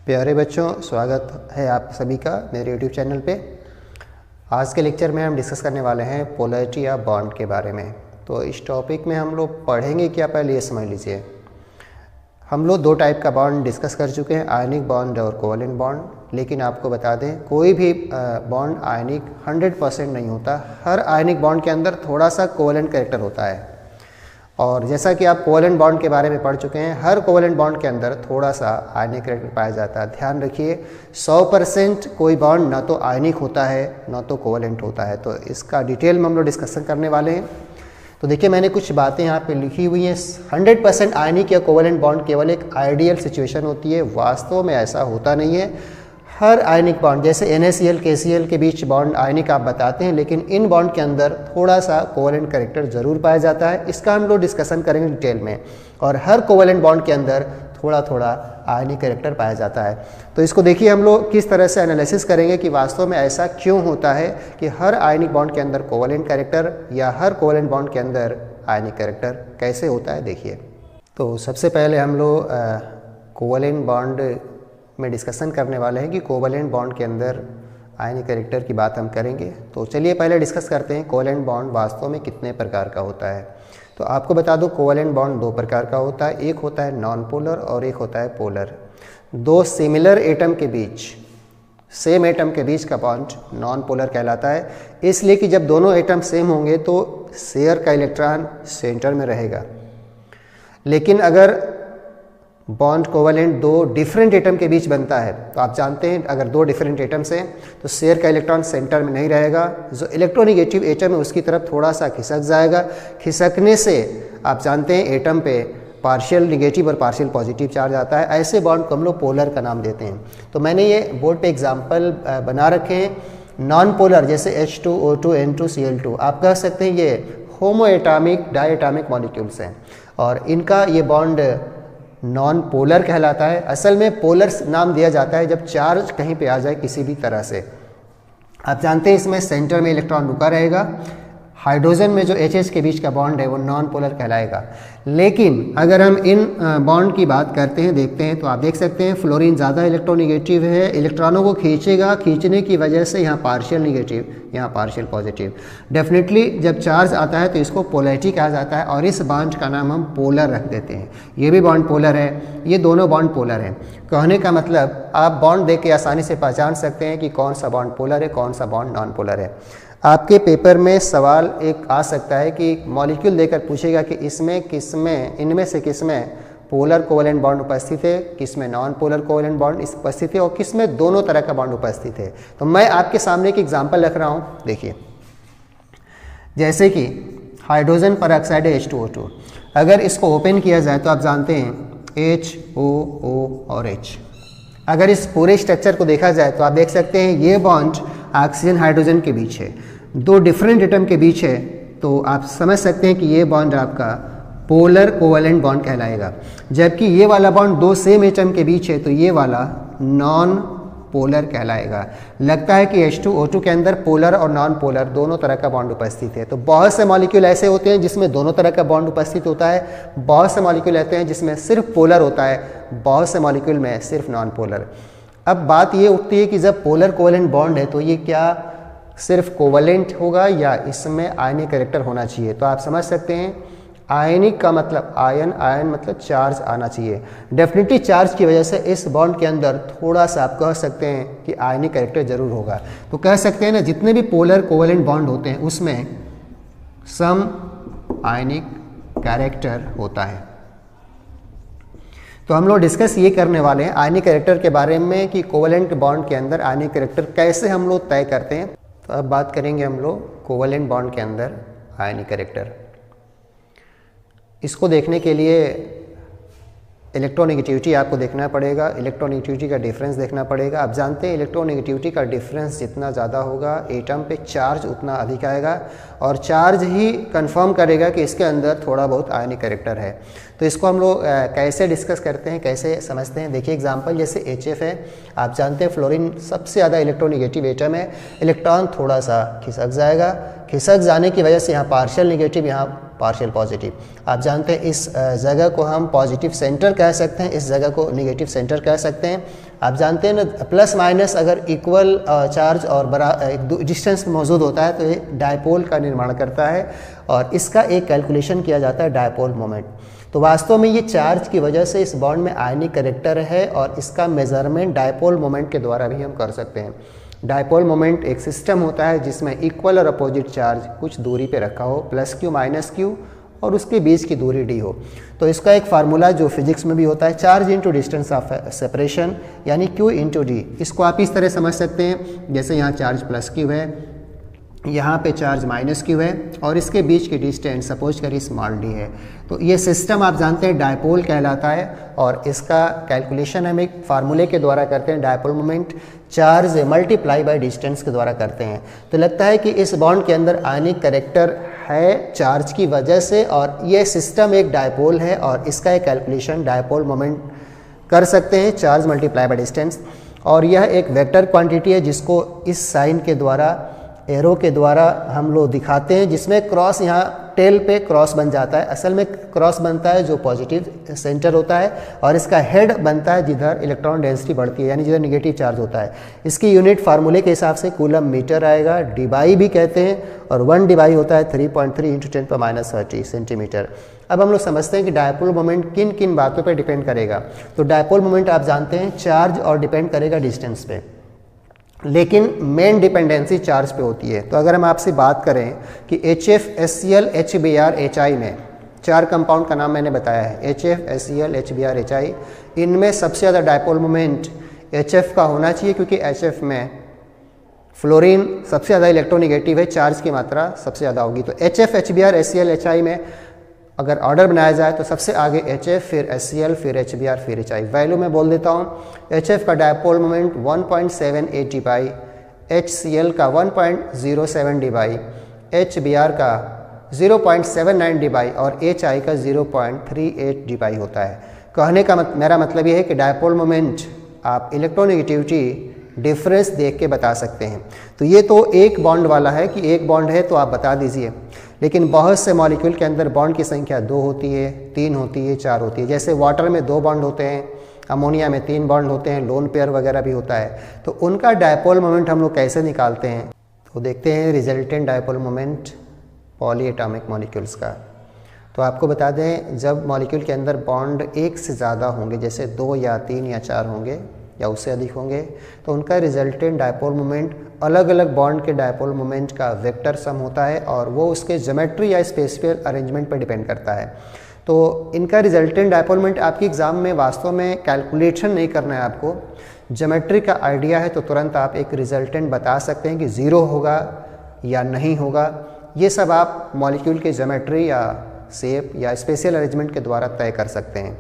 प्यारे बच्चों, स्वागत है आप सभी का मेरे YouTube चैनल पे। आज के लेक्चर में हम डिस्कस करने वाले हैं पोलैरिटी या बॉन्ड के बारे में। तो इस टॉपिक में हम लोग पढ़ेंगे क्या, पहले ये समझ लीजिए। हम लोग दो टाइप का बॉन्ड डिस्कस कर चुके हैं, आयनिक बॉन्ड और कोवलेंट बॉन्ड। लेकिन आपको बता दें, कोई भी बॉन्ड आयनिक 100% नहीं होता। हर आयनिक बॉन्ड के अंदर थोड़ा सा कोवलेंट कैरेक्टर होता है। और जैसा कि आप कोवलेंट बॉन्ड के बारे में पढ़ चुके हैं, हर कोवलेंट बॉन्ड के अंदर थोड़ा सा आयनिक कैरेक्टर पाया जाता है। ध्यान रखिए, 100% कोई बॉन्ड ना तो आयनिक होता है ना तो कोवलेंट होता है। तो इसका डिटेल में हम लोग डिस्कशन करने वाले हैं। तो देखिए, मैंने कुछ बातें यहाँ पे लिखी हुई हैं। 100% आयनिक या कोवलेंट बॉन्ड केवल एक आइडियल सिचुएशन होती है, वास्तव में ऐसा होता नहीं है। हर आयनिक बॉन्ड, जैसे NaCl KCl के बीच बॉन्ड आयनिक आप बताते हैं, लेकिन इन बॉन्ड के अंदर थोड़ा सा कोवलेंट कैरेक्टर जरूर पाया जाता है। इसका हम लोग डिस्कशन करेंगे डिटेल में। और हर कोवलेंट बॉन्ड के अंदर थोड़ा थोड़ा आयनिक कैरेक्टर पाया जाता है। तो इसको देखिए, हम लोग किस तरह से एनालिसिस करेंगे कि वास्तव में ऐसा क्यों होता है कि हर आयनिक बॉन्ड के अंदर कोवलेंट कैरेक्टर या हर कोवलेंट बॉन्ड के अंदर आयनिक कैरेक्टर कैसे होता है। देखिए, तो सबसे पहले हम लोग कोवलेंट बॉन्ड में डिस्कशन करने वाले हैं कि कोवलेंट बॉन्ड के अंदर आयनिक कैरेक्टर की बात हम करेंगे। तो चलिए पहले डिस्कस करते हैं कोवलेंट बॉन्ड वास्तव में कितने प्रकार का होता है। तो आपको बता दूं, कोवलेंट बॉन्ड दो प्रकार का होता है। एक होता है नॉन पोलर और एक होता है पोलर। दो सिमिलर एटम के बीच, सेम एटम के बीच का बॉन्ड नॉन पोलर कहलाता है। इसलिए कि जब दोनों एटम सेम होंगे तो शेयर का इलेक्ट्रॉन सेंटर में रहेगा। लेकिन अगर बॉन्ड कोवलेंट दो डिफरेंट एटम के बीच बनता है, तो आप जानते हैं अगर दो डिफरेंट एटम्स हैं तो शेयर का इलेक्ट्रॉन सेंटर में नहीं रहेगा। जो इलेक्ट्रोनिगेटिव एटम है उसकी तरफ थोड़ा सा खिसक जाएगा। खिसकने से आप जानते हैं एटम पे पार्शियल निगेटिव और पार्शियल पॉजिटिव चार्ज आता है। ऐसे बॉन्ड को हम लोग पोलर का नाम देते हैं। तो मैंने ये बोर्ड पे एग्जाम्पल बना रखे हैं। नॉन पोलर जैसे H2O2 N2Cl2, आप कह सकते हैं ये होमो एटामिक डायटामिक मॉलिक्यूल्स हैं और इनका ये बॉन्ड नॉन पोलर कहलाता है। असल में पोलर नाम दिया जाता है जब चार्ज कहीं पे आ जाए किसी भी तरह से। आप जानते हैं इसमें सेंटर में इलेक्ट्रॉन रुका रहेगा। हाइड्रोजन में जो HH के बीच का बॉन्ड है वो नॉन पोलर कहलाएगा। लेकिन अगर हम इन बॉन्ड की बात करते हैं, देखते हैं, तो आप देख सकते हैं फ्लोरीन ज़्यादा इलेक्ट्रोनिगेटिव है, इलेक्ट्रॉनों को खींचेगा। खींचने की वजह से यहाँ पार्शियल निगेटिव, यहाँ पार्शियल पॉजिटिव। डेफिनेटली जब चार्ज आता है तो इसको पोलैरिटी कहा जाता है और इस बॉन्ड का नाम हम पोलर रख देते हैं। ये भी बॉन्ड पोलर है, ये दोनों बॉन्ड पोलर हैं। कहने का मतलब आप बॉन्ड देख के आसानी से पहचान सकते हैं कि कौन सा बॉन्ड पोलर है, कौन सा बॉन्ड नॉन पोलर है। आपके पेपर में सवाल एक आ सकता है कि मॉलिक्यूल देकर पूछेगा कि इसमें किसमें, इनमें से किसमें पोलर कोवलेंट बॉन्ड उपस्थित है, किसमें नॉन पोलर कोवलेंट बॉन्ड उपस्थित है और किसमें दोनों तरह का बॉन्ड उपस्थित है। तो मैं आपके सामने एक एग्जांपल रख रहा हूँ। देखिए, जैसे कि हाइड्रोजन परऑक्साइड है H2O2, अगर इसको ओपन किया जाए तो आप जानते हैं HOO और H। अगर इस पूरे स्ट्रक्चर को देखा जाए तो आप देख सकते हैं ये बॉन्ड ऑक्सीजन हाइड्रोजन के बीच है, दो डिफरेंट एटम के बीच है। तो आप समझ सकते हैं कि ये बॉन्ड आपका पोलर कोवलेंट बॉन्ड कहलाएगा। जबकि ये वाला बॉन्ड दो सेम एटम के बीच है तो ये वाला नॉन पोलर कहलाएगा। लगता है कि H2O2 के अंदर पोलर और नॉन पोलर दोनों तरह का बॉन्ड उपस्थित है। तो बहुत से मॉलिक्यूल ऐसे होते हैं जिसमें दोनों तरह का बॉन्ड उपस्थित होता है। बहुत से मॉलिक्यूल ऐसे हैं जिसमें सिर्फ पोलर होता है, बहुत से मॉलिक्यूल में सिर्फ नॉन पोलर। अब बात ये उठती है कि जब पोलर कोवलेंट बॉन्ड है तो ये क्या सिर्फ कोवलेंट होगा या इसमें आयनिक कैरेक्टर होना चाहिए। तो आप समझ सकते हैं, आयनिक का मतलब आयन, आयन मतलब चार्ज आना चाहिए। डेफिनेटली चार्ज की वजह से इस बॉन्ड के अंदर थोड़ा सा आप कह सकते हैं कि आयनिक कैरेक्टर जरूर होगा। तो कह सकते हैं ना, जितने भी पोलर कोवलेंट बॉन्ड होते हैं उसमें सम आयनिक कैरेक्टर होता है। तो हम लोग डिस्कस ये करने वाले हैं आयनिक कैरेक्टर के बारे में कि कोवलेंट बॉन्ड के अंदर आयनिक कैरेक्टर कैसे हम लोग तय करते हैं। तो अब बात करेंगे हम लोग कोवलेंट बॉन्ड के अंदर आयनिक कैरेक्टर। इसको देखने के लिए इलेक्ट्रोनेगेटिविटी आपको देखना पड़ेगा, इलेक्ट्रोनेगेटिविटी का डिफरेंस देखना पड़ेगा। आप जानते हैं इलेक्ट्रोनेगेटिविटी का डिफरेंस जितना ज़्यादा होगा एटम पे चार्ज उतना अधिक आएगा और चार्ज ही कंफर्म करेगा कि इसके अंदर थोड़ा बहुत आयनिक कैरेक्टर है। तो इसको हम लोग कैसे डिस्कस करते हैं, कैसे समझते हैं। देखिए एग्जांपल, जैसे HF है, आप जानते हैं फ्लोरीन सबसे ज़्यादा इलेक्ट्रोनेगेटिव एटम है। इलेक्ट्रॉन थोड़ा सा खिसक जाएगा, खिसक जाने की वजह से यहाँ पार्शियल निगेटिव, यहाँ पार्शियल पॉजिटिव। आप जानते हैं इस जगह को हम पॉजिटिव सेंटर कह सकते हैं, इस जगह को नेगेटिव सेंटर कह सकते हैं। आप जानते हैं ना, प्लस माइनस अगर इक्वल चार्ज और डिस्टेंस में मौजूद होता है तो ये डायपोल का निर्माण करता है और इसका एक कैलकुलेशन किया जाता है डायपोल मोमेंट। तो वास्तव में ये चार्ज की वजह से इस बॉन्ड में आयनिक कैरेक्टर है और इसका मेजरमेंट डायपोल मोमेंट के द्वारा भी हम कर सकते हैं। डायपोल मोमेंट एक सिस्टम होता है जिसमें इक्वल और अपोजिट चार्ज कुछ दूरी पे रखा हो, प्लस क्यू माइनस क्यू, और उसके बीच की दूरी डी हो। तो इसका एक फार्मूला जो फिजिक्स में भी होता है, charge into distance of separation, यानी क्यू इंटू डी। इसको आप इस तरह समझ सकते हैं, जैसे यहाँ चार्ज प्लस क्यू है, यहाँ पे चार्ज माइनस क्यू है और इसके बीच की डिस्टेंस सपोज करिए स्मॉल डी है। तो ये सिस्टम आप जानते हैं डायपोल कहलाता है और इसका कैलकुलेशन हम एक फार्मूले के द्वारा करते हैं, dipole moment charge multiply by distance के द्वारा करते हैं। तो लगता है कि इस बॉन्ड के अंदर आयनिक कैरेक्टर है चार्ज की वजह से और ये सिस्टम एक डायपोल है और इसका एक कैलकुलेशन डायपोल मोमेंट कर सकते हैं, चार्ज मल्टीप्लाई बाय डिस्टेंस। और यह एक वेक्टर क्वांटिटी है जिसको इस साइन के द्वारा, एरो के द्वारा हम लोग दिखाते हैं, जिसमें क्रॉस यहाँ टेल पे क्रॉस बन जाता है। असल में क्रॉस बनता है जो पॉजिटिव सेंटर होता है और इसका हेड बनता है जिधर इलेक्ट्रॉन डेंसिटी बढ़ती है, यानी जिधर नेगेटिव चार्ज होता है। इसकी यूनिट फार्मूले के हिसाब से कूलम मीटर आएगा, डिबाई भी कहते हैं, और 1 डिबाई होता है 3.3 × 10⁻30 सेंटीमीटर। अब हम लोग समझते हैं कि डायपोल मोमेंट किन किन बातों पर डिपेंड करेगा। तो डायपोल मोमेंट आप जानते हैं चार्ज और डिपेंड करेगा डिस्टेंस पे, लेकिन मेन डिपेंडेंसी चार्ज पे होती है। तो अगर हम आपसे बात करें कि HF, HCl, HBr, HI में 4 कंपाउंड का नाम मैंने बताया है, HF, HCl, HBr, HI, इनमें सबसे ज़्यादा डायपोल मोमेंट HF का होना चाहिए क्योंकि HF में फ्लोरीन सबसे ज़्यादा इलेक्ट्रोनेगेटिव है, चार्ज की मात्रा सबसे ज़्यादा होगी। तो HF, HBr, HCl, HI में अगर ऑर्डर बनाया जाए तो सबसे आगे HF, फिर HCl, फिर HBr, फिर HI। वैल्यू मैं बोल देता हूँ, HF का डायपोल मोमेंट 1.78 डिबाई, HCl का 1.07 डिबाई, HBr का 0.79 डिबाई और HI का 0.38 डिबाई होता है। कहने का मेरा मतलब ये है कि डायपोल मोमेंट आप इलेक्ट्रोनेगेटिविटी डिफरेंस देख के बता सकते हैं। तो ये तो एक बॉन्ड वाला है कि एक बॉन्ड है तो आप बता दीजिए, लेकिन बहुत से मॉलिक्यूल के अंदर बॉन्ड की संख्या 2 होती है, 3 होती है, 4 होती है। जैसे वाटर में 2 बॉन्ड होते हैं, अमोनिया में 3 बॉन्ड होते हैं, लोन पेयर वगैरह भी होता है। तो उनका डायपोल मोमेंट हम लोग कैसे निकालते हैं, तो देखते हैं resultant dipole moment poly atomic molecules का। तो आपको बता दें, जब मॉलिक्यूल के अंदर बॉन्ड एक से ज़्यादा होंगे, जैसे 2 या 3 या 4 होंगे या उससे अधिक होंगे, तो उनका रिजल्टेंट डायपोल मोमेंट अलग अलग बॉन्ड के डायपोल मोमेंट का वेक्टर सम होता है और वो उसके ज्योमेट्री या स्पेसिफिक अरेंजमेंट पर डिपेंड करता है। तो इनका रिजल्टेंट डायपोल मोमेंट आपके एग्ज़ाम में वास्तव में कैलकुलेशन नहीं करना है आपको, ज्योमेट्री का आइडिया है तो तुरंत आप एक रिजल्टेंट बता सकते हैं कि 0 होगा या नहीं होगा। ये सब आप मॉलिक्यूल के ज्योमेट्री या शेप या स्पेशल अरेंजमेंट के द्वारा तय कर सकते हैं।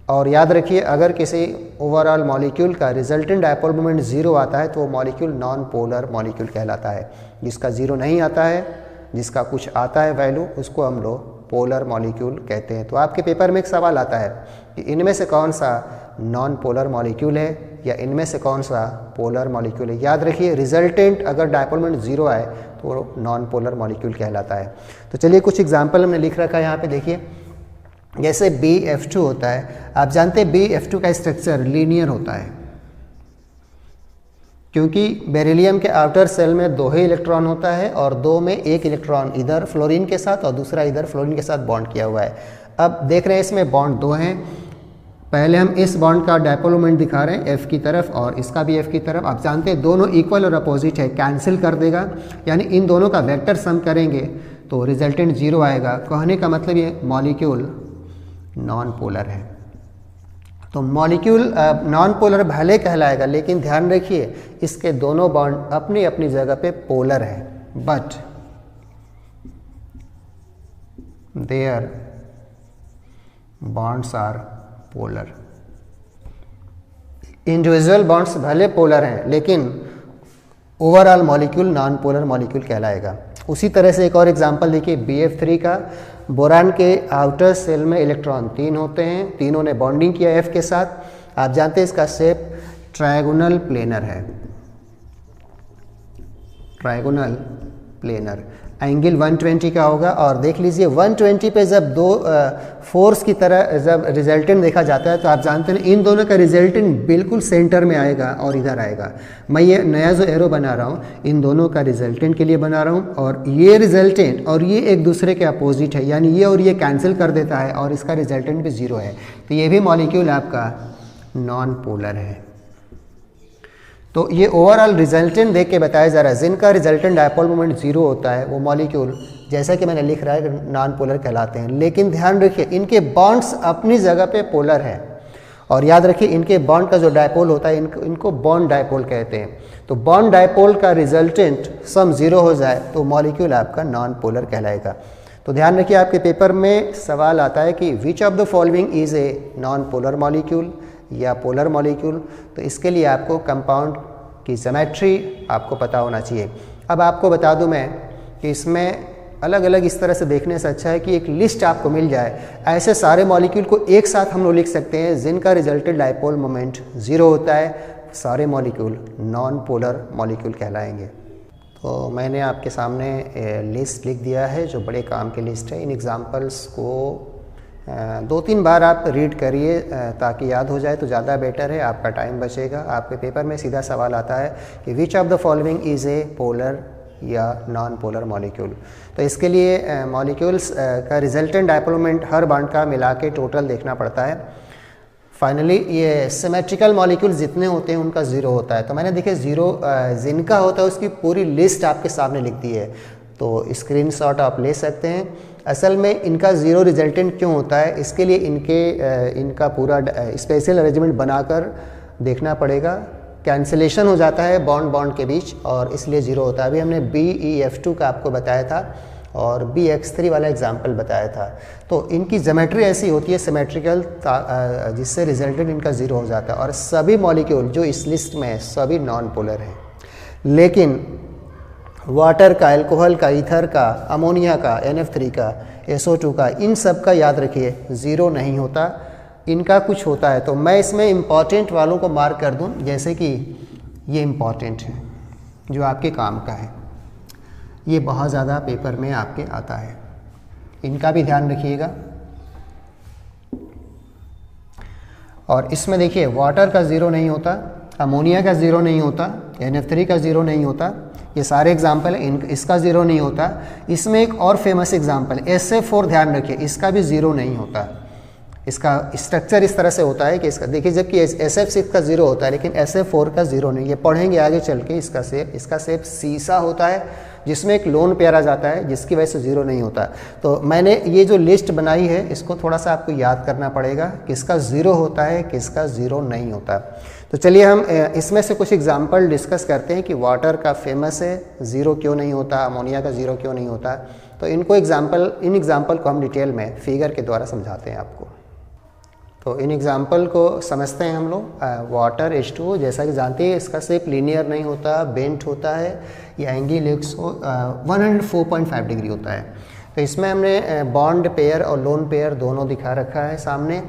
और याद रखिए, अगर किसी ओवरऑल मॉलिक्यूल का रिजल्टेंट डायपोल मोमेंट 0 आता है तो वो मॉलिक्यूल नॉन पोलर मॉलिक्यूल कहलाता है। जिसका 0 नहीं आता है, जिसका कुछ आता है वैल्यू, उसको हम लोग पोलर मॉलिक्यूल कहते हैं। तो आपके पेपर में एक सवाल आता है कि इनमें से कौन सा नॉन पोलर मॉलिक्यूल है या इनमें से कौन सा पोलर मॉलिक्यूल है। याद रखिए, रिजल्टेंट अगर डायपोल मोमेंट 0 आए तो वो नॉन पोलर मॉलिक्यूल कहलाता है। तो चलिए कुछ एग्जाम्पल हमने लिख रखा है यहाँ पे, देखिए। जैसे BF2 होता है, आप जानते हैं BF2 का स्ट्रक्चर लीनियर होता है क्योंकि बेरिलियम के आउटर सेल में 2 ही इलेक्ट्रॉन होता है और 2 में एक इलेक्ट्रॉन इधर फ्लोरीन के साथ और दूसरा इधर फ्लोरीन के साथ बॉन्ड किया हुआ है। अब देख रहे हैं इसमें बॉन्ड 2 हैं। पहले हम इस बॉन्ड का डायपोल मोमेंट दिखा रहे हैं F की तरफ और इसका भी F की तरफ। आप जानते हैं दोनों इक्वल और अपोजिट है, कैंसिल कर देगा, यानी इन दोनों का वेक्टर सम करेंगे तो रिजल्टेंट 0 आएगा। कहने का मतलब ये मॉलिक्यूल नॉन पोलर है। तो मॉलिक्यूल नॉन पोलर भले कहलाएगा, लेकिन ध्यान रखिए इसके दोनों बॉन्ड अपनी अपनी जगह पे पोलर है, but there bonds are polar. Individual bonds भले पोलर हैं लेकिन overall molecule non polar molecule कहलाएगा। उसी तरह से एक और एग्जांपल देखिए BF3 का। बोरान के आउटर सेल में इलेक्ट्रॉन 3 होते हैं, तीनों ने बॉन्डिंग किया F के साथ। आप जानते हैं इसका शेप ट्रायगोनल प्लेनर है, ट्रायगोनल प्लेनर। एंगल 120 का होगा। और देख लीजिए 120 पे जब दो फोर्स की तरह जब रिजल्टेंट देखा जाता है तो आप जानते हैं इन दोनों का रिजल्टेंट बिल्कुल सेंटर में आएगा और इधर आएगा। मैं ये नया जो एरो बना रहा हूँ इन दोनों का रिजल्टेंट के लिए बना रहा हूँ, और ये रिजल्टेंट और ये एक दूसरे के अपोजिट है, यानी ये और ये कैंसिल कर देता है और इसका रिजल्टेंट भी ज़ीरो है। तो ये भी मॉलिक्यूल आपका नॉन पोलर है। तो ये ओवरऑल रिजल्टेंट देख के बताया जा रहा है, जिनका रिजल्टेंट डायपोल मोमेंट जीरो होता है वो मॉलिक्यूल जैसा कि मैंने लिख रहा है नॉन पोलर कहलाते हैं। लेकिन ध्यान रखिए इनके बॉन्ड्स अपनी जगह पे पोलर हैं, और याद रखिए इनके बॉन्ड का जो डायपोल होता है इनको बॉन्ड डायपोल कहते हैं। तो बॉन्ड डायपोल का रिजल्टेंट सम जीरो हो जाए तो मॉलिक्यूल आपका नॉन पोलर कहलाएगा। तो ध्यान रखिए आपके पेपर में सवाल आता है कि which of the following is a non polar molecule या पोलर मॉलिक्यूल। तो इसके लिए आपको कंपाउंड की ज्योमेट्री आपको पता होना चाहिए। अब आपको बता दूं मैं कि इसमें अलग अलग इस तरह से देखने से अच्छा है कि एक लिस्ट आपको मिल जाए, ऐसे सारे मॉलिक्यूल को एक साथ हम लोग लिख सकते हैं जिनका रिजल्टेड डायपोल मोमेंट जीरो होता है, सारे मॉलिक्यूल नॉन पोलर मॉलिक्यूल कहलाएंगे। तो मैंने आपके सामने लिस्ट लिख दिया है जो बड़े काम की लिस्ट है। इन एग्जाम्पल्स को 2-3 बार आप रीड करिए ताकि याद हो जाए तो ज़्यादा बेटर है, आपका टाइम बचेगा। आपके पेपर में सीधा सवाल आता है कि which of the following is a polar या नॉन पोलर मॉलिक्यूल। तो इसके लिए मॉलिक्यूल्स का रिजल्टेंट डायपोल मोमेंट हर बॉन्ड का मिला के टोटल देखना पड़ता है। फाइनली ये सिमेट्रिकल मॉलिक्यूल जितने होते हैं उनका ज़ीरो होता है। तो मैंने देखिए ज़ीरो जिनका होता है उसकी पूरी लिस्ट आपके सामने लिख दी है, तो स्क्रीनशॉट आप ले सकते हैं। असल में इनका ज़ीरो रिजल्टेंट क्यों होता है, इसके लिए इनका पूरा स्पेशल अरेंजमेंट बनाकर देखना पड़ेगा। कैंसिलेशन हो जाता है बॉन्ड के बीच और इसलिए ज़ीरो होता है। अभी हमने BeF2 का आपको बताया था और BX3 वाला एग्जाम्पल बताया था। तो इनकी ज्योमेट्री ऐसी होती है सिमेट्रिकल जिससे रिजल्टेंट इनका ज़ीरो हो जाता है। और सभी मॉलिक्यूल जो इस लिस्ट में है सभी नॉन पोलर हैं। लेकिन वाटर का, अल्कोहल का, ईथर का, अमोनिया का, NF3 का, SO2 का, इन सब का याद रखिए ज़ीरो नहीं होता, इनका कुछ होता है। तो मैं इसमें इम्पॉर्टेंट वालों को मार्क कर दूं, जैसे कि ये इम्पॉर्टेंट है जो आपके काम का है, ये बहुत ज़्यादा पेपर में आपके आता है, इनका भी ध्यान रखिएगा। और इसमें देखिए वाटर का ज़ीरो नहीं होता, अमोनिया का ज़ीरो नहीं होता, NF3 का ज़ीरो नहीं होता, ये सारे एग्जाम्पल हैं, इसका ज़ीरो नहीं होता। इसमें एक और फेमस एग्जाम्पल SF4, ध्यान रखिए इसका भी ज़ीरो नहीं होता। इसका स्ट्रक्चर इस तरह से होता है कि इसका देखिए जबकि SF6 का ज़ीरो होता है लेकिन SF4 का ज़ीरो नहीं। ये पढ़ेंगे आगे चल के। इसका शेप सीसा होता है जिसमें एक लोन पेयर आ जाता है जिसकी वजह से ज़ीरो नहीं होता। तो मैंने ये जो लिस्ट बनाई है इसको थोड़ा सा आपको याद करना पड़ेगा, किसका ज़ीरो होता है किसका ज़ीरो नहीं होता। तो चलिए हम इसमें से कुछ एग्जाम्पल डिस्कस करते हैं कि वाटर का फेमस है, ज़ीरो क्यों नहीं होता, अमोनिया का ज़ीरो क्यों नहीं होता। तो इन एग्जाम्पल को हम डिटेल में फिगर के द्वारा समझाते हैं आपको। तो इन एग्जाम्पल को समझते हैं हम लोग। वाटर H2O जैसा कि जानते हैं इसका शेप लीनियर नहीं होता, बेंट होता है, ये एंगल 104.5 डिग्री होता है। तो इसमें हमने बॉन्ड पेयर और लोन पेयर दोनों दिखा रखा है सामने।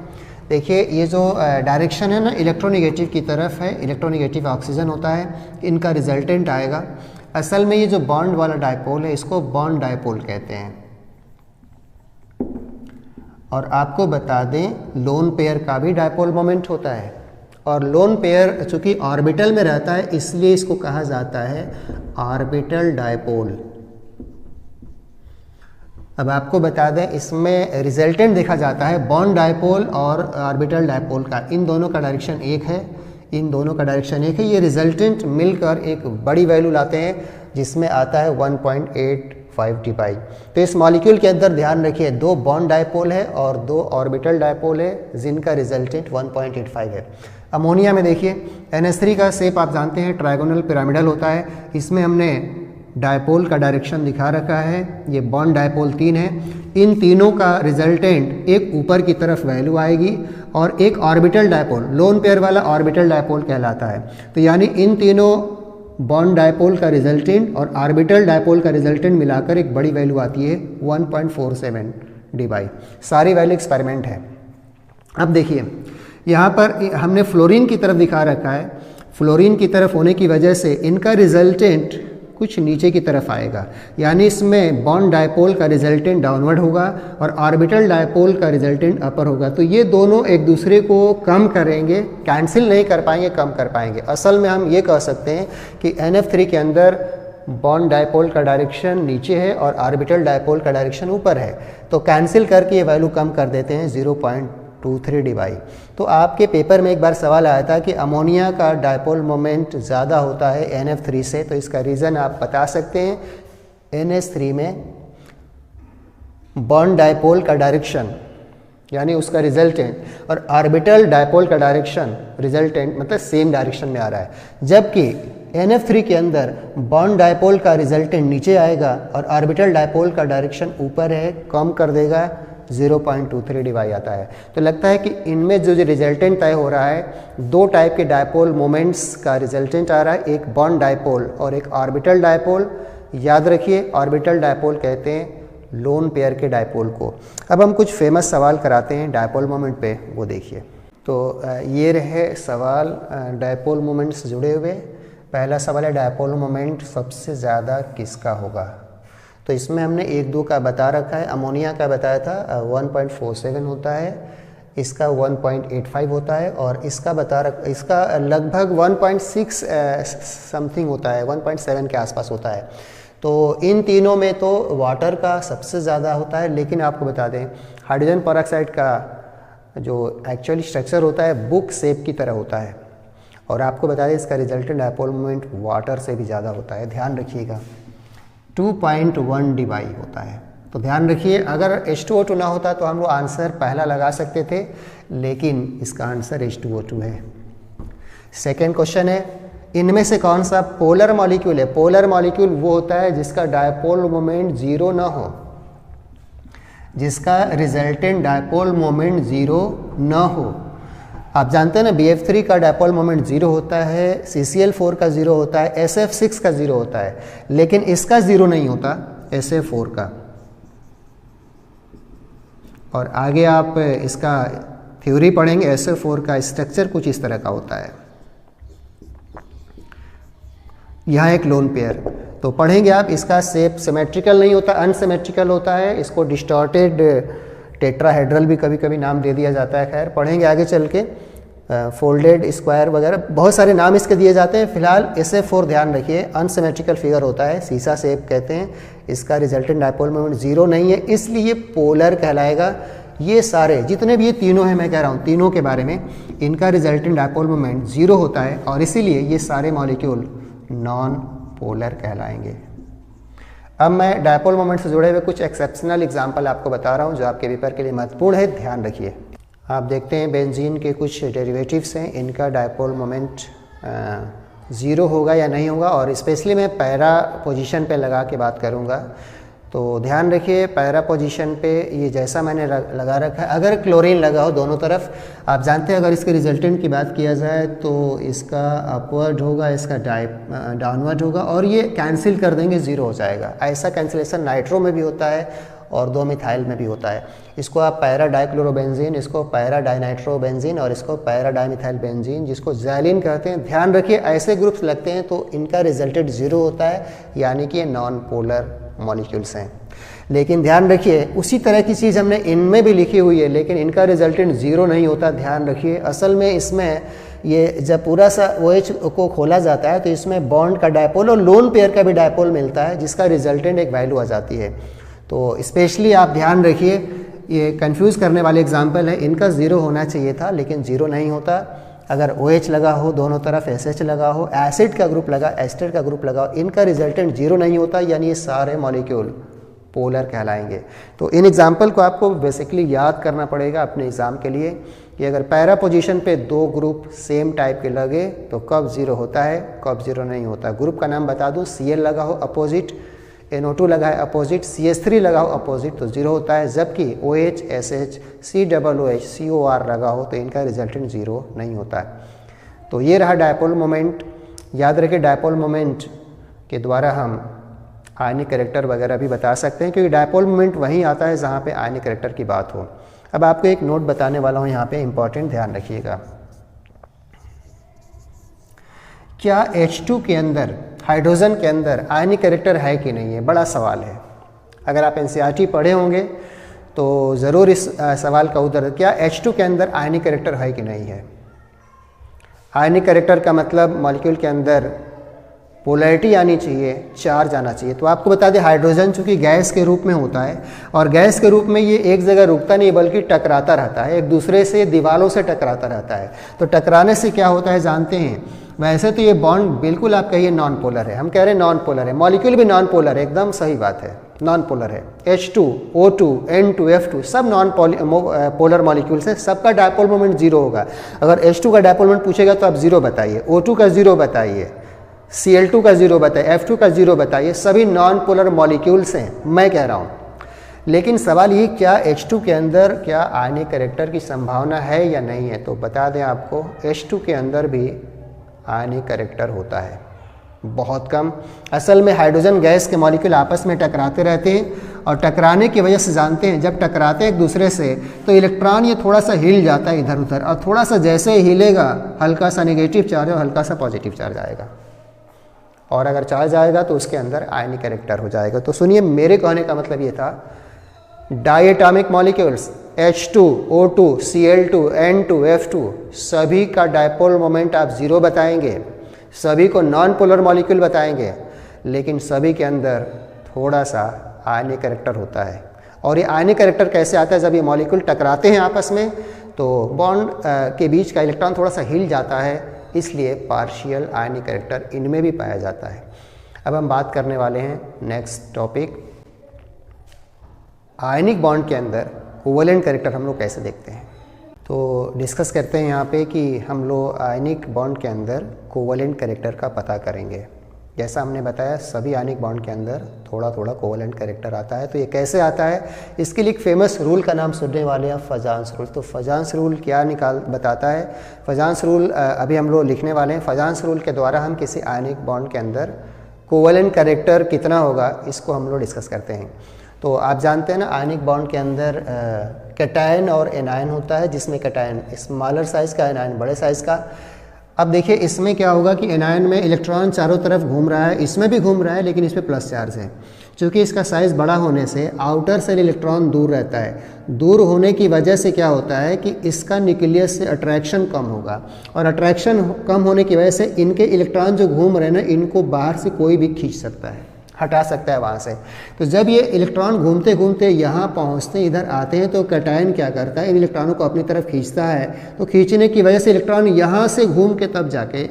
देखिए ये जो डायरेक्शन है ना इलेक्ट्रोनिगेटिव की तरफ है, इलेक्ट्रोनिगेटिव ऑक्सीजन होता है, इनका रिजल्टेंट आएगा। असल में ये जो बॉन्ड वाला डायपोल है इसको बॉन्ड डायपोल कहते हैं। और आपको बता दें लोन पेयर का भी डायपोल मोमेंट होता है, और लोन पेयर चूंकि ऑर्बिटल में रहता है इसलिए इसको कहा जाता है ऑर्बिटल डायपोल। अब आपको बता दें इसमें रिजल्टेंट देखा जाता है बॉन्ड डायपोल और ऑर्बिटल डायपोल का, इन दोनों का डायरेक्शन एक है, इन दोनों का डायरेक्शन एक है। ये रिजल्टेंट मिलकर एक बड़ी वैल्यू लाते हैं जिसमें आता है 1.85 dpi। तो इस मॉलिक्यूल के अंदर ध्यान रखिए दो बॉन्ड डायपोल है और दो ऑर्बिटल डायपोल है जिनका रिजल्टेंट 1.85 है। अमोनिया में देखिए NH3 का शेप आप जानते हैं ट्रायगोनल पिरामिडल होता है, इसमें हमने डायपोल का डायरेक्शन दिखा रखा है, ये बॉन्ड डायपोल 3 है। इन तीनों का रिजल्टेंट एक ऊपर की तरफ वैल्यू आएगी और एक ऑर्बिटल डायपोल, लोन पेयर वाला ऑर्बिटल डायपोल कहलाता है। तो यानी इन तीनों बॉन्ड डायपोल का रिजल्टेंट और ऑर्बिटल डायपोल का रिजल्टेंट मिलाकर एक बड़ी वैल्यू आती है 1.47 dpi। सारी वैल्यू एक्सपेरिमेंट है। अब देखिए यहाँ पर हमने फ्लोरीन की तरफ दिखा रखा है, फ्लोरीन की तरफ होने की वजह से इनका रिजल्टेंट कुछ नीचे की तरफ आएगा, यानी इसमें बॉन्ड डायपोल का रिजल्टेंट डाउनवर्ड होगा और ऑर्बिटल डायपोल का रिजल्टेंट अपर होगा। तो ये दोनों एक दूसरे को कम करेंगे, कैंसिल नहीं कर पाएंगे, कम कर पाएंगे। असल में हम ये कह सकते हैं कि NF3 के अंदर बॉन्ड डायपोल का डायरेक्शन नीचे है और ऑर्बिटल डायपोल का डायरेक्शन ऊपर है, तो कैंसिल करके ये वैल्यू कम कर देते हैं 0.23 dBi। तो आपके पेपर में एक बार सवाल आया था कि अमोनिया का डायपोल मोमेंट ज़्यादा होता है NF3 से, तो इसका रीज़न आप बता सकते हैं। NH3 में बॉन्ड डायपोल का डायरेक्शन यानी उसका रिजल्टेंट और ऑर्बिटल डायपोल का डायरेक्शन रिजल्टेंट मतलब सेम डायरेक्शन में आ रहा है, जबकि NF3 के अंदर बॉन्ड डायपोल का रिजल्टेंट नीचे आएगा और ऑर्बिटल डायपोल का डायरेक्शन ऊपर है, कम कर देगा 0.23 dBi आता है। तो लगता है कि इनमें जो रिजल्टेंट तय हो रहा है, दो टाइप के डायपोल मोमेंट्स का रिजल्टेंट आ रहा है, एक बॉन्ड डायपोल और एक ऑर्बिटल डायपोल। याद रखिए ऑर्बिटल डायपोल कहते हैं लोन पेयर के डायपोल को। अब हम कुछ फेमस सवाल कराते हैं डायपोल मोमेंट पे, वो देखिए। तो ये रहे सवाल डायपोल मोमेंट से जुड़े हुए। पहला सवाल है डायपोल मोमेंट सबसे ज़्यादा किसका होगा। तो इसमें हमने 1-2 का बता रखा है। अमोनिया का बताया था 1.47 होता है, इसका 1.85 होता है और इसका लगभग 1.6 समथिंग होता है, 1.7 के आसपास होता है। तो इन तीनों में तो वाटर का सबसे ज़्यादा होता है, लेकिन आपको बता दें हाइड्रोजन पेरोक्साइड का जो एक्चुअली स्ट्रक्चर होता है बुक शेप की तरह होता है, और आपको बता दें इसका रिजल्टेंट डायपोल मोमेंट वाटर से भी ज़्यादा होता है। ध्यान रखिएगा 2.1 dBi होता है। तो ध्यान रखिए अगर H2O2 ना होता तो हम लोग आंसर पहला लगा सकते थे, लेकिन इसका आंसर H2O2 है। सेकेंड क्वेश्चन है इनमें से कौन सा पोलर मॉलिक्यूल है। पोलर मॉलिक्यूल वो होता है जिसका डायपोल मोमेंट 0 ना हो, जिसका रिजल्टेंट डायपोल मोमेंट 0 ना हो। आप जानते हैं ना BF3 का डायपोल मोमेंट 0 होता है, CCl4 का 0 होता है, SF6 का 0 होता है, लेकिन इसका 0 नहीं होता SF4 का। और आगे आप इसका थ्योरी पढ़ेंगे। SF4 का स्ट्रक्चर कुछ इस तरह का होता है। यहाँ एक लोन पेयर तो पढ़ेंगे आप, इसका शेप सिमेट्रिकल नहीं होता, अनसिमेट्रिकल होता है। इसको डिस्टॉर्टेड टेट्राहेड्रल भी कभी कभी नाम दे दिया जाता है। खैर पढ़ेंगे आगे चल के, फोल्डेड स्क्वायर वगैरह बहुत सारे नाम इसके दिए जाते हैं। फिलहाल SF4 ध्यान रखिए अनसिमेट्रिकल फिगर होता है, सीसा शेप कहते हैं। इसका रिजल्टेंट डायपोल मोमेंट 0 नहीं है, इसलिए पोलर कहलाएगा। ये सारे जितने भी ये तीनों हैं, मैं कह रहा हूँ तीनों के बारे में, इनका रिजल्टेंट डायपोल मोमेंट 0 होता है और इसीलिए ये सारे मॉलिक्यूल नॉन पोलर कहलाएंगे। अब मैं डायपोल मोमेंट से जुड़े हुए कुछ एक्सेप्शनल एग्जाम्पल आपको बता रहा हूँ जो आपके पेपर के लिए महत्वपूर्ण है, ध्यान रखिए। आप देखते हैं बेंजीन के कुछ डेरिवेटिव्स हैं, इनका डायपोल मोमेंट 0 होगा या नहीं होगा, और स्पेशली मैं पैरा पोजीशन पे लगा के बात करूँगा। तो ध्यान रखिए पैरा पोजीशन पे ये जैसा मैंने लगा रखा है, अगर क्लोरीन लगा हो दोनों तरफ, आप जानते हैं अगर इसके रिजल्टेंट की बात किया जाए तो इसका अपवर्ड होगा, इसका डाउनवर्ड होगा, और ये कैंसिल कर देंगे 0 हो जाएगा। ऐसा कैंसिलेशन नाइट्रो में भी होता है और 2-मिथाइल में भी होता है। इसको आप पैरा डाइक्लोरोबेंजीन, इसको पैरा डाइनाइट्रोबेंजीन और इसको पैरा डाइमिथाइल बेंजीन, जिसको जैलिन कहते हैं। ध्यान रखिए ऐसे ग्रुप्स लगते हैं तो इनका रिजल्टेंट 0 होता है, यानी कि ये नॉन पोलर मॉलिक्यूल्स हैं। लेकिन ध्यान रखिए उसी तरह की चीज़ हमने इनमें भी लिखी हुई है, लेकिन इनका रिजल्टेंट 0 नहीं होता। ध्यान रखिए असल में इसमें ये जब पूरा सा OH को खोला जाता है तो इसमें बॉन्ड का डायपोल और लोन पेयर का भी डायपोल मिलता है, जिसका रिजल्टेंट एक वैल्यू आ जाती है। तो स्पेशली आप ध्यान रखिए ये कंफ्यूज करने वाले एग्जाम्पल है, इनका 0 होना चाहिए था लेकिन 0 नहीं होता। अगर OH लगा हो दोनों तरफ, SH लगा हो, एसिड का ग्रुप लगा, एस्टर का ग्रुप लगा, इनका रिजल्टेंट 0 नहीं होता, यानी ये सारे मॉलिक्यूल पोलर कहलाएंगे। तो इन एग्जाम्पल को आपको बेसिकली याद करना पड़ेगा अपने एग्जाम के लिए कि अगर पैरा पोजीशन पे 2 ग्रुप सेम टाइप के लगे तो कब 0 होता है, कब 0 नहीं होता। ग्रुप का नाम बता दूं, Cl लगा हो अपोजिट, NO2 लगा है अपोजिट, CH3 लगा हो अपोजिट तो 0 होता है, जबकि OH, SH, COOH, COR लगा हो तो इनका रिजल्टेंट 0 नहीं होता है। तो ये रहा डायपोल मोमेंट। याद रखिए डायपोल मोमेंट के द्वारा हम आयनिक कैरेक्टर वगैरह भी बता सकते हैं, क्योंकि डायपोल मोमेंट वहीं आता है जहाँ पे आयनिक कैरेक्टर की बात हो। अब आपको एक नोट बताने वाला हूँ यहाँ पे, इंपॉर्टेंट, ध्यान रखिएगा। क्या H2 के अंदर हाइड्रोजन के अंदर आयनिक कैरेक्टर है कि नहीं है, बड़ा सवाल है। अगर आप एनसीईआरटी पढ़े होंगे तो ज़रूर इस सवाल का उत्तर, क्या H2 के अंदर आयनिक कैरेक्टर है कि नहीं है। आयनिक कैरेक्टर का मतलब मॉलिक्यूल के अंदर पोलैरिटी आनी चाहिए, चार्ज आना चाहिए। तो आपको बता दें, हाइड्रोजन चूँकि गैस के रूप में होता है और गैस के रूप में ये एक जगह रुकता नहीं बल्कि टकराता रहता है, एक दूसरे से दीवारों से टकराता रहता है। तो टकराने से क्या होता है जानते हैं। वैसे तो ये बॉन्ड बिल्कुल आप कहिए नॉन पोलर है, हम कह रहे हैं नॉन पोलर है, मॉलिक्यूल भी नॉन पोलर है, एकदम सही बात है, नॉन पोलर है। H2, O2, N2, F2 सब नॉन पोलर मॉलिक्यूल्स हैं, सबका डायपोल मोमेंट 0 होगा। अगर H2 का डायपोल मोमेंट पूछेगा तो आप 0 बताइए, O2 का 0 बताइए, Cl2 का 0 बताइए, F2 का 0 बताइए, सभी नॉन पोलर मॉलिक्यूल्स हैं, मैं कह रहा हूँ। लेकिन सवाल ये, क्या H2 के अंदर क्या आयनिक कैरेक्टर की संभावना है या नहीं है। तो बता दें आपको, H2 के अंदर भी आयनिक कैरेक्टर होता है, बहुत कम। असल में हाइड्रोजन गैस के मॉलिक्यूल आपस में टकराते रहते हैं और टकराने की वजह से जानते हैं, जब टकराते हैं एक दूसरे से तो इलेक्ट्रॉन ये थोड़ा सा हिल जाता है इधर उधर, और थोड़ा सा जैसे हिलेगा हल्का सा नेगेटिव चार्ज और हल्का सा पॉजिटिव चार्ज आएगा, और अगर चार्ज आएगा तो उसके अंदर आयनिक कैरेक्टर हो जाएगा। तो सुनिए, मेरे कहने का मतलब ये था, diatomic molecules H2, O2, Cl2, N2, F2 सभी का डायपोल मोमेंट आप 0 बताएंगे, सभी को नॉन पोलर मॉलिक्यूल बताएंगे, लेकिन सभी के अंदर थोड़ा सा आयनिक कैरेक्टर होता है। और ये आयनिक कैरेक्टर कैसे आता है, जब ये मॉलिक्यूल टकराते हैं आपस में तो बॉन्ड के बीच का इलेक्ट्रॉन थोड़ा सा हिल जाता है, इसलिए पार्शियल आयनिक कैरेक्टर इनमें भी पाया जाता है। अब हम बात करने वाले हैं नेक्स्ट टॉपिक, आयनिक बॉन्ड के अंदर कोवेलेंट कैरेक्टर हम लोग कैसे देखते हैं। तो डिस्कस करते हैं यहाँ पे कि हम लोग आयनिक बॉन्ड के अंदर कोवेलेंट कैरेक्टर का पता करेंगे। जैसा हमने बताया, सभी आयनिक बॉन्ड के अंदर थोड़ा थोड़ा कोवेलेंट कैरेक्टर आता है। तो ये कैसे आता है, इसके लिए एक फेमस रूल का नाम सुनने वाले हैं, फजांस रूल। तो फजांस रूल क्या बताता है, फजांस रूल अभी हम लोग लिखने वाले हैं। फजांस रूल के द्वारा हम किसी आयनिक बॉन्ड के अंदर कोवेलेंट कैरेक्टर कितना होगा, इसको हम लोग डिस्कस करते हैं। तो आप जानते हैं ना, आयनिक बॉन्ड के अंदर कैटायन और एनायन होता है, जिसमें कैटायन स्मॉलर साइज़ का, एनायन बड़े साइज़ का। अब देखिए, इसमें क्या होगा कि एनायन में इलेक्ट्रॉन चारों तरफ घूम रहा है, इसमें भी घूम रहा है, लेकिन इस पर प्लस चार्ज है। चूँकि इसका साइज़ बड़ा होने से आउटर से इलेक्ट्रॉन दूर रहता है, दूर होने की वजह से क्या होता है कि इसका न्यूक्लियस से अट्रैक्शन कम होगा, और अट्रैक्शन कम होने की वजह से इनके इलेक्ट्रॉन जो घूम रहे हैं ना, इनको बाहर से कोई भी खींच सकता है, हटा सकता है वहाँ से। तो जब ये इलेक्ट्रॉन घूमते घूमते यहाँ पहुँचते इधर आते हैं तो कैटायन क्या करता है, इन इलेक्ट्रॉनों को अपनी तरफ खींचता है। तो खींचने की वजह से इलेक्ट्रॉन यहाँ से घूम के तब जाके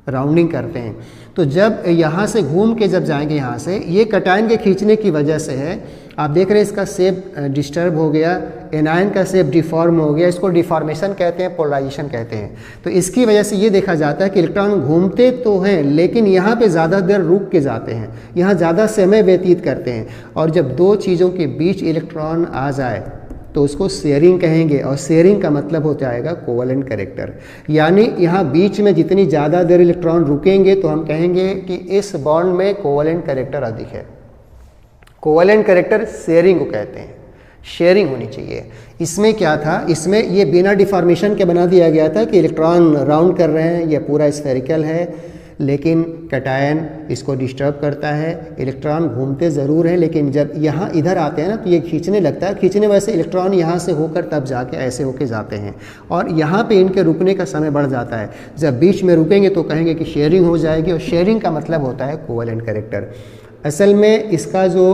राउंडिंग करते हैं। तो जब यहाँ से घूम के जब जाएंगे यहाँ से, ये कैटायन के खींचने की वजह से है। आप देख रहे हैं इसका शेप डिस्टर्ब हो गया, एनायन का शेप डिफॉर्म हो गया, इसको डिफॉर्मेशन कहते हैं, पोलराइजेशन कहते हैं। तो इसकी वजह से ये देखा जाता है कि इलेक्ट्रॉन घूमते तो हैं लेकिन यहाँ पे ज़्यादा देर रुक के जाते हैं, यहाँ ज़्यादा समय व्यतीत करते हैं। और जब दो चीज़ों के बीच इलेक्ट्रॉन आ जाए तो उसको शेयरिंग कहेंगे, और शेयरिंग का मतलब हो जाएगा कोवेलेंट कैरेक्टर। यानी यहाँ बीच में जितनी ज़्यादा देर इलेक्ट्रॉन रुकेंगे तो हम कहेंगे कि इस बॉन्ड में कोवेलेंट कैरेक्टर अधिक है। कोवेलेंट कैरेक्टर शेयरिंग को कहते हैं, शेयरिंग होनी चाहिए। इसमें क्या था, इसमें ये बिना डिफॉर्मेशन के बना दिया गया था कि इलेक्ट्रॉन राउंड कर रहे हैं, ये पूरा स्फेरिकल है, लेकिन कैटायन इसको डिस्टर्ब करता है। इलेक्ट्रॉन घूमते ज़रूर हैं, लेकिन जब यहाँ इधर आते हैं ना तो ये खींचने लगता है, खींचने वजह से इलेक्ट्रॉन यहाँ से होकर तब जाके ऐसे होके जाते हैं, और यहाँ पे इनके रुकने का समय बढ़ जाता है। जब बीच में रुकेंगे तो कहेंगे कि शेयरिंग हो जाएगी, और शेयरिंग का मतलब होता है कोवेलेंट कैरेक्टर। असल में इसका जो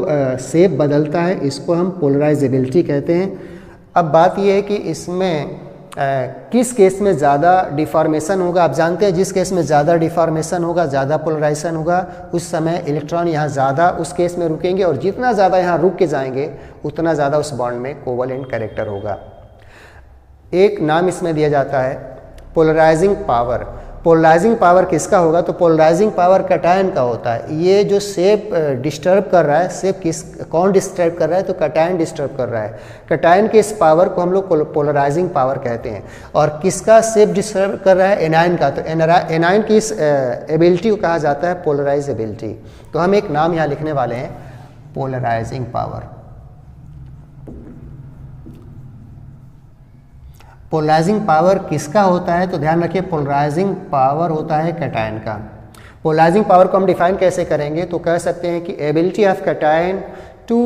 शेप बदलता है इसको हम पोलराइजेबिलिटी कहते हैं। अब बात यह है कि इसमें किस केस में ज़्यादा डिफॉर्मेशन होगा। आप जानते हैं जिस केस में ज़्यादा डिफॉर्मेशन होगा, ज़्यादा पोलराइजेशन होगा, उस समय इलेक्ट्रॉन यहाँ ज़्यादा उस केस में रुकेंगे, और जितना ज़्यादा यहाँ रुक के जाएंगे उतना ज़्यादा उस बॉन्ड में कोवेलेंट कैरेक्टर होगा। एक नाम इसमें दिया जाता है पोलराइजिंग पावर। पोलराइजिंग पावर किसका होगा, तो पोलराइजिंग पावर कैटायन का होता है। ये जो शेप डिस्टर्ब कर रहा है, शेप कौन डिस्टर्ब कर रहा है, तो कैटायन डिस्टर्ब कर रहा है। कैटायन के इस पावर को हम लोग पोलराइजिंग पावर कहते हैं। और किसका शेप डिस्टर्ब कर रहा है, एनायन का। तो एनायन की इस एबिलिटी को कहा जाता है पोलराइज एबिलिटी। तो हम एक नाम यहाँ लिखने वाले हैं, पोलराइजिंग पावर। पोलराइजिंग पावर किसका होता है, तो ध्यान रखिए पोलराइजिंग पावर होता है कैटायन का। पोलराइजिंग पावर को हम डिफाइन कैसे करेंगे, तो कह सकते हैं कि ability of cation to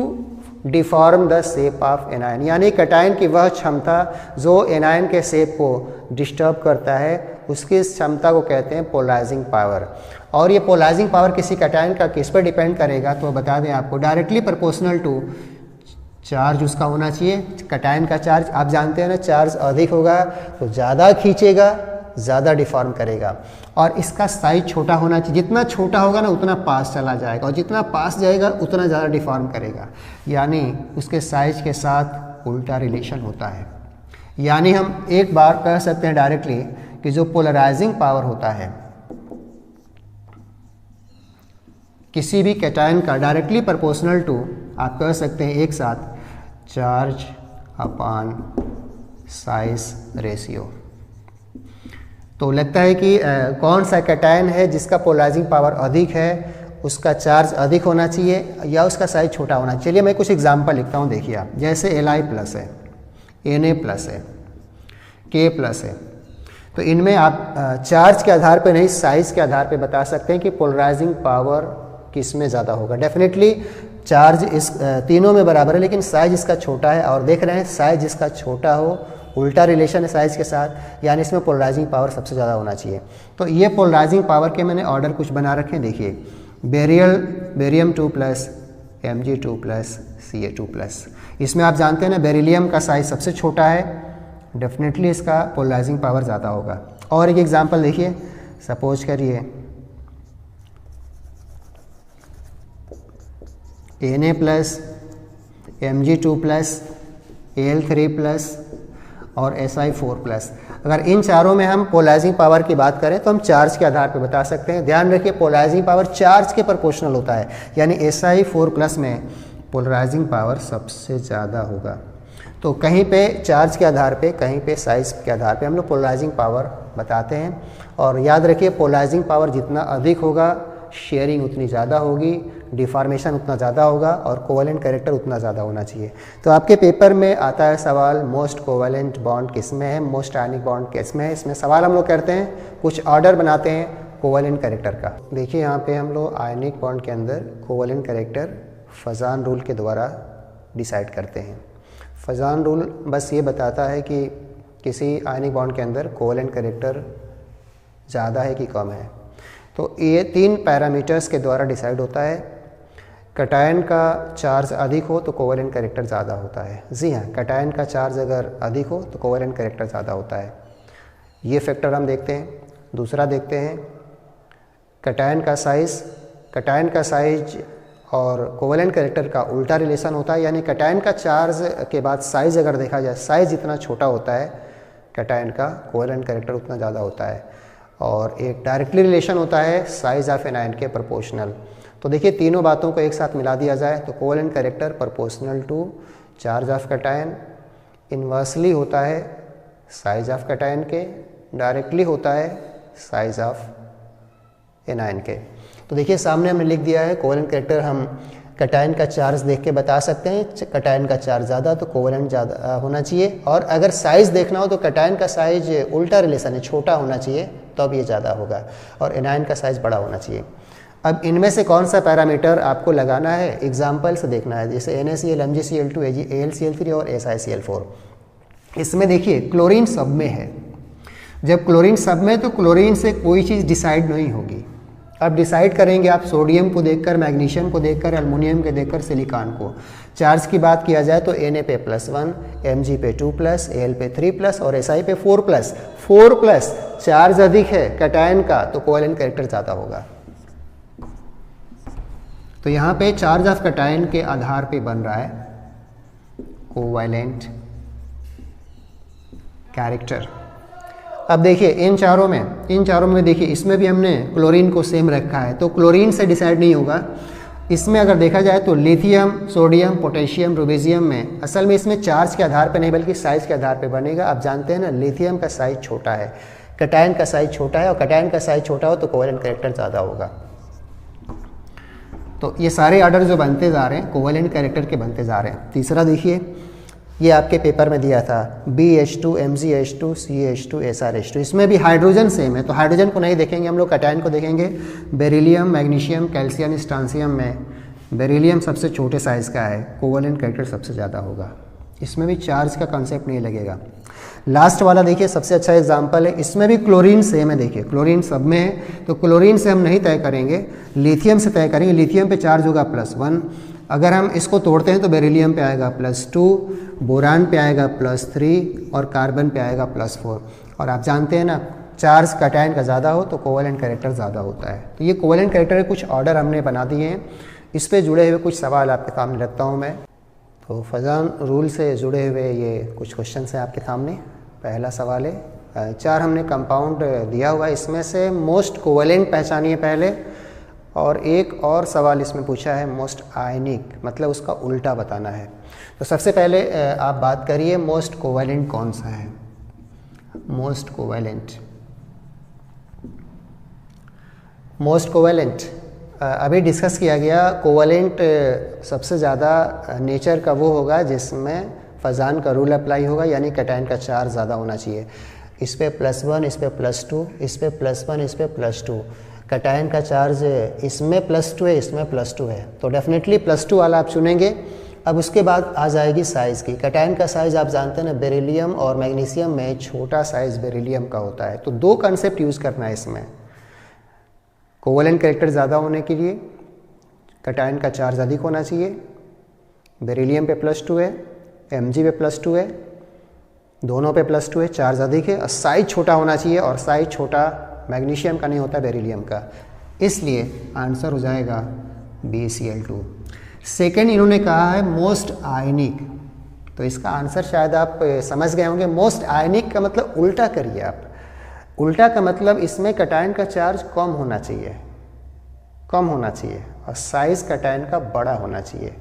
deform the shape of anion, यानी कैटायन की वह क्षमता जो एनायन के शेप को डिस्टर्ब करता है, उसकी इस क्षमता को कहते हैं पोलराइजिंग पावर। और ये पोलराइजिंग पावर किसी कैटायन का किस पर डिपेंड करेगा, तो बता दें आपको, डायरेक्टली प्रोपोर्शनल टू चार्ज उसका होना चाहिए। कैटायन का चार्ज आप जानते हैं ना, चार्ज अधिक होगा तो ज़्यादा खींचेगा, ज़्यादा डिफॉर्म करेगा। और इसका साइज छोटा होना चाहिए, जितना छोटा होगा ना उतना पास चला जाएगा, और जितना पास जाएगा उतना ज़्यादा डिफॉर्म करेगा, यानी उसके साइज के साथ उल्टा रिलेशन होता है। यानी हम एक बार कह सकते हैं डायरेक्टली कि जो पोलराइजिंग पावर होता है किसी भी कैटायन का, डायरेक्टली प्रोपोर्शनल टू आप कह सकते हैं एक साथ चार्ज अपॉन साइज रेशियो। तो लगता है कि कौन सा कैटायन है जिसका पोलराइजिंग पावर अधिक है, उसका चार्ज अधिक होना चाहिए या उसका साइज छोटा होना चाहिए। चलिए मैं कुछ एग्जांपल लिखता हूँ, देखिए आप, जैसे Li+ है, Na+ है, K+ है, तो इनमें आप चार्ज के आधार पे नहीं, साइज के आधार पे बता सकते हैं कि पोलराइजिंग पावर किस में ज़्यादा होगा। डेफिनेटली चार्ज इस तीनों में बराबर है, लेकिन साइज इसका छोटा है, और देख रहे हैं साइज इसका छोटा हो, उल्टा रिलेशन है साइज के साथ, यानी इसमें पोलराइजिंग पावर सबसे ज़्यादा होना चाहिए। तो ये पोलराइजिंग पावर के मैंने ऑर्डर कुछ बना रखे हैं, देखिए, बेरियम 2+, Mg2+, Ca2+। इसमें आप जानते हैं ना बेरिलियम का साइज सबसे छोटा है, डेफिनेटली इसका पोलराइजिंग पावर ज़्यादा होगा। और एक एग्जांपल देखिए, सपोज करिए Na+, Mg2+, Al3+ और Si4+। अगर इन चारों में हम पोलराइजिंग पावर की बात करें तो हम चार्ज के आधार पर बता सकते हैं। ध्यान रखिए पोलराइजिंग पावर चार्ज के प्रोपोर्शनल होता है, यानी Si4+ में पोलराइजिंग पावर सबसे ज़्यादा होगा। तो कहीं पे चार्ज के आधार पे, कहीं पे साइज के आधार पे हम लोग पोलराइजिंग पावर बताते हैं। और याद रखिए पोलराइजिंग पावर जितना अधिक होगा, शेयरिंग उतनी ज़्यादा होगी, डिफॉर्मेशन उतना ज़्यादा होगा, और कोवेलेंट कैरेक्टर उतना ज़्यादा होना चाहिए। तो आपके पेपर में आता है सवाल, मोस्ट कोवेलेंट बॉन्ड किस में है, मोस्ट आयनिक बॉन्ड किस में है। इसमें सवाल हम लोग करते हैं, कुछ ऑर्डर बनाते हैं कोवेलेंट कैरेक्टर का। देखिए यहाँ पे हम लोग आयनिक बॉन्ड के अंदर कोवेलेंट कैरेक्टर फजान रूल के द्वारा डिसाइड करते हैं। फजान रूल बस ये बताता है कि किसी आयनिक बॉन्ड के अंदर कोवेलेंट कैरेक्टर ज़्यादा है कि कम है। तो ये 3 पैरामीटर्स के द्वारा डिसाइड होता है। कैटायन का चार्ज अधिक हो तो कोवेलेंट कैरेक्टर ज़्यादा होता है। जी हाँ, कैटायन का चार्ज अगर अधिक हो तो कोवेलेंट कैरेक्टर ज़्यादा होता है। ये फैक्टर हम देखते हैं। दूसरा देखते हैं कैटायन का साइज और कोवेलेंट कैरेक्टर का उल्टा रिलेशन होता है, यानी कैटायन का चार्ज के बाद साइज अगर देखा जाए, साइज जितना छोटा होता है कैटायन का, कोवेलेंट कैरेक्टर उतना ज़्यादा होता है। और एक डायरेक्टली रिलेशन होता है साइज ऑफ एनायन के प्रोपोर्शनल। तो देखिए तीनों बातों को एक साथ मिला दिया जाए तो covalent character proportional to charge of cation, inversely होता है साइज ऑफ कैटायन के, डायरेक्टली होता है साइज ऑफ एनायन के। तो देखिए सामने हमने लिख दिया है कोवेलेंट कैरेक्टर हम कैटायन का चार्ज देख के बता सकते हैं। कैटायन का चार्ज ज़्यादा तो कोवेलेंट ज़्यादा होना चाहिए, और अगर साइज़ देखना हो तो कैटायन का साइज उल्टा रिलेशन है, छोटा होना चाहिए तो अब ये ज़्यादा होगा, और एनायन का साइज़ बड़ा होना चाहिए। अब इनमें से कौन सा पैरामीटर आपको लगाना है, एग्जाम्पल से देखना है, जैसे NaCl, MgCl2, AlCl3 और SiCl4। इसमें देखिए क्लोरीन सब में है। जब क्लोरीन सब में तो क्लोरीन से कोई चीज़ डिसाइड नहीं होगी। अब डिसाइड करेंगे आप सोडियम को देखकर, मैग्नीशियम को देखकर, एल्युमिनियम को देखकर, सिलिकॉन को। चार्ज की बात किया जाए तो Na पे +1, Mg पे 2+, Al पे 3+, और Si पे 4+। 4+ चार्ज अधिक है कैटायन का तो कोवेलेंट कैरेक्टर ज़्यादा होगा। तो यहाँ पे चार्ज ऑफ कैटायन के आधार पे बन रहा है कोवेलेंट कैरेक्टर। अब देखिए इन चारों में देखिए इसमें भी हमने क्लोरीन को सेम रखा है, तो क्लोरीन से डिसाइड नहीं होगा। इसमें अगर देखा जाए तो लिथियम, सोडियम, पोटेशियम, रुबिडियम में असल में इसमें चार्ज के आधार पे नहीं बल्कि साइज के आधार पे बनेगा। आप जानते हैं ना लिथियम का साइज छोटा है, कैटायन का साइज छोटा है, और कैटायन का साइज छोटा हो तो कोवेलेंट कैरेक्टर ज़्यादा होगा। तो ये सारे ऑर्डर जो बनते जा रहे हैं कोवेलेंट कैरेक्टर के बनते जा रहे हैं। तीसरा देखिए ये आपके पेपर में दिया था BH2 MgH2 CH2 SrH2, इसमें भी हाइड्रोजन सेम है, तो हाइड्रोजन को नहीं देखेंगे हम लोग, कैटायन को देखेंगे। बेरिलियम, मैग्नीशियम, कैल्शियम, स्ट्रांसियम में बेरिलियम सबसे छोटे साइज़ का है, कोवलेंट कैरेक्टर सबसे ज़्यादा होगा, इसमें भी चार्ज का कंसेप्ट नहीं लगेगा। लास्ट वाला देखिए सबसे अच्छा एग्जाम्पल है, इसमें भी क्लोरीन सेम है, देखिए क्लोरीन सब में है, तो क्लोरीन से हम नहीं तय करेंगे, लिथियम से तय करेंगे। लिथियम पे चार्ज होगा +1, अगर हम इसको तोड़ते हैं तो बेरिलियम पे आएगा +2, बोरान पे आएगा +3 और कार्बन पे आएगा +4। और आप जानते हैं ना, चार्ज कैटायन का ज़्यादा हो तो कोवलेंट कैरेक्टर ज़्यादा होता है। तो ये कोवलेंट कैरेक्टर के कुछ ऑर्डर हमने बना दिए हैं, इस पे जुड़े हुए कुछ सवाल आपके सामने रखता हूँ मैं। तो फजान रूल से जुड़े हुए ये कुछ क्वेश्चन हैं आपके सामने। पहला सवाल है, 4 हमने कंपाउंड दिया हुआ है, इसमें से मोस्ट कोवलेंट पहचानिए पहले, और एक और सवाल इसमें पूछा है मोस्ट आयनिक, मतलब उसका उल्टा बताना है। तो सबसे पहले आप बात करिए मोस्ट कोवलेंट कौन सा है। मोस्ट कोवलेंट, अभी डिस्कस किया गया, कोवलेंट सबसे ज़्यादा नेचर का वो होगा जिसमें फजान का रूल अप्लाई होगा, यानी कैटायन का चार्ज ज़्यादा होना चाहिए। इस पे +1, इस पे +2, इस पे +1, इस पे +2, कैटायन का चार्ज इसमें +2 है, इसमें +2 है, तो डेफिनेटली +2 वाला आप चुनेंगे। अब उसके बाद आ जाएगी साइज़ की। कैटायन का साइज़ आप जानते हैं ना, बेरिलियम और मैग्नीशियम में छोटा साइज़ बेरिलियम का होता है, तो 2 कंसेप्ट यूज़ करना है इसमें। कोवलेंट कैरेक्टर ज़्यादा होने के लिए कैटायन का चार्ज अधिक होना चाहिए, बेरिलियम पे +2 है, Mg पे +2 है, दोनों पे +2 है, चार्ज अधिक है, और साइज छोटा होना चाहिए, और साइज छोटा मैग्नीशियम का नहीं होता, बेरिलियम का, इसलिए आंसर हो जाएगा BeCl2। सेकेंड इन्होंने कहा है मोस्ट आयनिक, तो इसका आंसर शायद आप समझ गए होंगे। मोस्ट आयनिक का मतलब उल्टा करिए आप, उल्टा का मतलब इसमें कैटायन का चार्ज कम होना चाहिए, और साइज कैटायन का बड़ा होना चाहिए।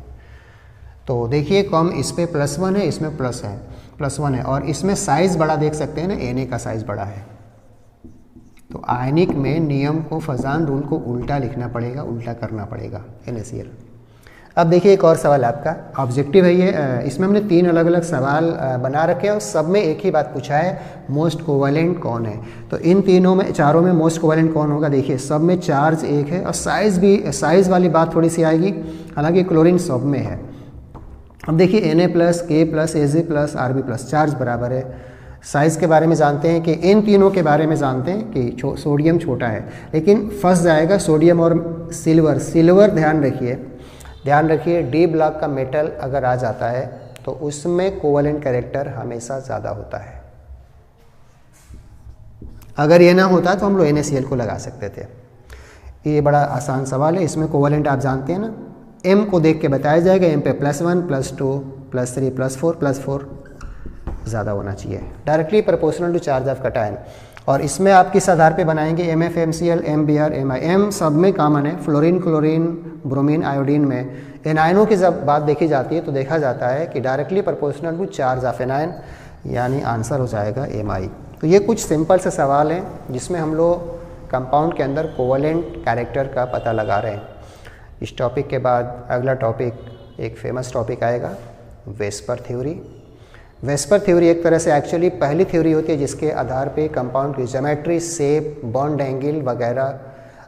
तो देखिए कम, इस पे +1 है, इसमें +1 है, और इसमें साइज बड़ा देख सकते हैं ना, Na का साइज बड़ा है। तो आयनिक में नियम को, फजान रूल को उल्टा लिखना पड़ेगा, उल्टा करना पड़ेगा, NaCl। अब देखिए एक और सवाल आपका ऑब्जेक्टिव है ये, इसमें हमने 3 अलग अलग सवाल बना रखे हैं, और सब में एक ही बात पूछा है, मोस्ट कोवलेंट कौन है। तो इन चारों में मोस्ट कोवलेंट कौन होगा, देखिए सब में चार्ज एक है, और साइज़ भी, साइज़ वाली बात थोड़ी सी आएगी, हालांकि क्लोरीन सब में है। अब देखिए Na+, K+, Ag+, Rb+, charge बराबर है। साइज़ के बारे में जानते हैं कि इन तीनों के बारे में जानते हैं कि सोडियम छोटा है, लेकिन फंस जाएगा सोडियम और सिल्वर ध्यान रखिए D ब्लॉक का मेटल अगर आ जाता है तो उसमें कोवलेंट कैरेक्टर हमेशा ज़्यादा होता है। अगर ये ना होता तो हम लोग NaCl को लगा सकते थे। ये बड़ा आसान सवाल है, इसमें कोवलेंट आप जानते हैं ना, M को देख के बताया जाएगा, M पे +1, +2, +3, +4 ज़्यादा होना चाहिए, directly proportional to charge of cation. और इसमें आप किस आधार पे बनाएंगे, MF, MCl, MBr, Mi, M सब में कॉमन है, फ्लोरीन, क्लोरीन, ब्रोमीन, आयोडीन में। एनायनों की जब बात देखी जाती है तो देखा जाता है कि directly proportional to charge of anion, यानी आंसर हो जाएगा Mi। तो ये कुछ सिंपल से सवाल हैं जिसमें हम लोग कंपाउंड के अंदर कोवलेंट कैरेक्टर का पता लगा रहे हैं। इस टॉपिक के बाद अगला टॉपिक, एक फेमस टॉपिक आएगा, वेस्पर थ्योरी। वेस्पर थ्योरी एक तरह से एक्चुअली पहली थ्योरी होती है जिसके आधार पे कंपाउंड की ज्योमेट्री, शेप, बॉन्ड एंगल वगैरह,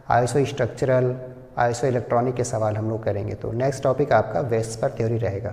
आइसो स्ट्रक्चरल, आइसो इलेक्ट्रॉनिक के सवाल हम लोग करेंगे। तो नेक्स्ट टॉपिक आपका वेस्पर थ्योरी रहेगा।